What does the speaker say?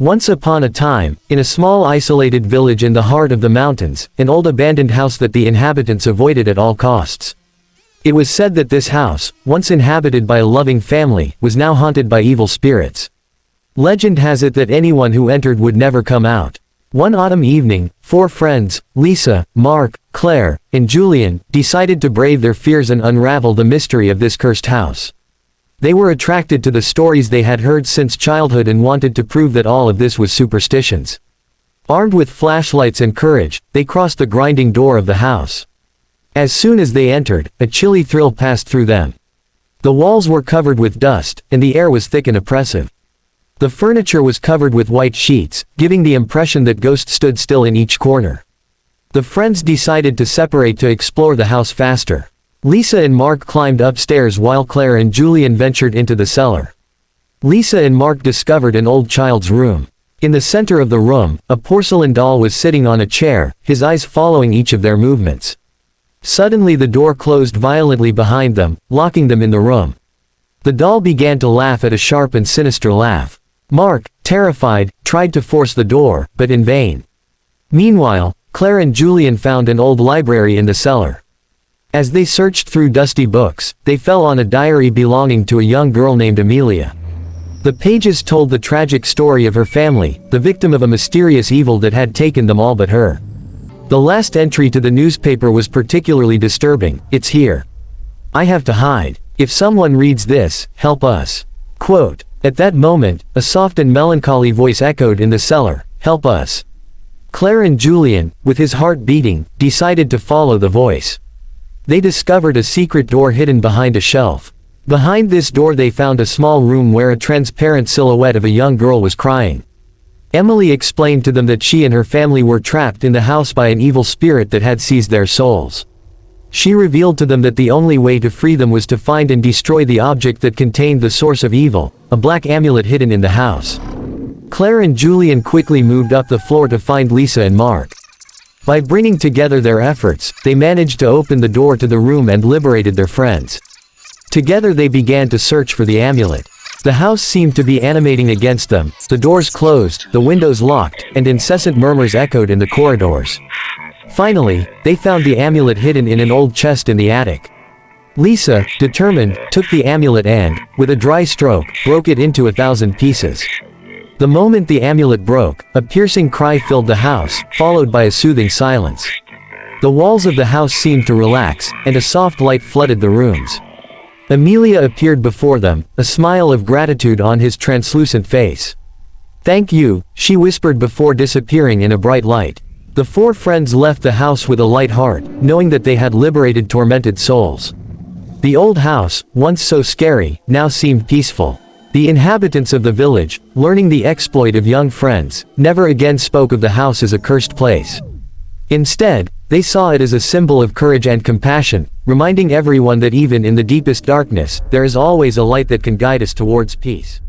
Once upon a time, in a small isolated village in the heart of the mountains, an old abandoned house that the inhabitants avoided at all costs. It was said that this house, once inhabited by a loving family, was now haunted by evil spirits. Legend has it that anyone who entered would never come out. One autumn evening, 4 friends, Lisa, Mark, Claire, and Julian, decided to brave their fears and unravel the mystery of this cursed house. They were attracted to the stories they had heard since childhood and wanted to prove that all of this was superstitions. Armed with flashlights and courage, they crossed the grinding door of the house. As soon as they entered, a chilly thrill passed through them. The walls were covered with dust, and the air was thick and oppressive. The furniture was covered with white sheets, giving the impression that ghosts stood still in each corner. The friends decided to separate to explore the house faster. Lisa and Mark climbed upstairs while Claire and Julian ventured into the cellar. Lisa and Mark discovered an old child's room. In the center of the room, a porcelain doll was sitting on a chair, his eyes following each of their movements. Suddenly the door closed violently behind them, locking them in the room. The doll began to laugh at a sharp and sinister laugh. Mark, terrified, tried to force the door, but in vain. Meanwhile, Claire and Julian found an old library in the cellar. As they searched through dusty books, they fell on a diary belonging to a young girl named Amelia. The pages told the tragic story of her family, the victim of a mysterious evil that had taken them all but her. The last entry to the newspaper was particularly disturbing. "It's here. I have to hide. If someone reads this, help us." Quote. At that moment, a soft and melancholy voice echoed in the cellar, "Help us." Claire and Julian, with his heart beating, decided to follow the voice. They discovered a secret door hidden behind a shelf. Behind this door they found a small room where a transparent silhouette of a young girl was crying. Emily explained to them that she and her family were trapped in the house by an evil spirit that had seized their souls. She revealed to them that the only way to free them was to find and destroy the object that contained the source of evil, a black amulet hidden in the house. Claire and Julian quickly moved up the floor to find Lisa and Mark. By bringing together their efforts, they managed to open the door to the room and liberated their friends. Together they began to search for the amulet. The house seemed to be animating against them, the doors closed, the windows locked, and incessant murmurs echoed in the corridors. Finally, they found the amulet hidden in an old chest in the attic. Lisa, determined, took the amulet and, with a dry stroke, broke it into 1,000 pieces. The moment the amulet broke, a piercing cry filled the house, followed by a soothing silence. The walls of the house seemed to relax, and a soft light flooded the rooms. Amelia appeared before them, a smile of gratitude on his translucent face. "Thank you," she whispered before disappearing in a bright light. The 4 friends left the house with a light heart, knowing that they had liberated tormented souls. The old house, once so scary, now seemed peaceful. The inhabitants of the village, learning the exploit of young friends, never again spoke of the house as a cursed place. Instead, they saw it as a symbol of courage and compassion, reminding everyone that even in the deepest darkness, there is always a light that can guide us towards peace.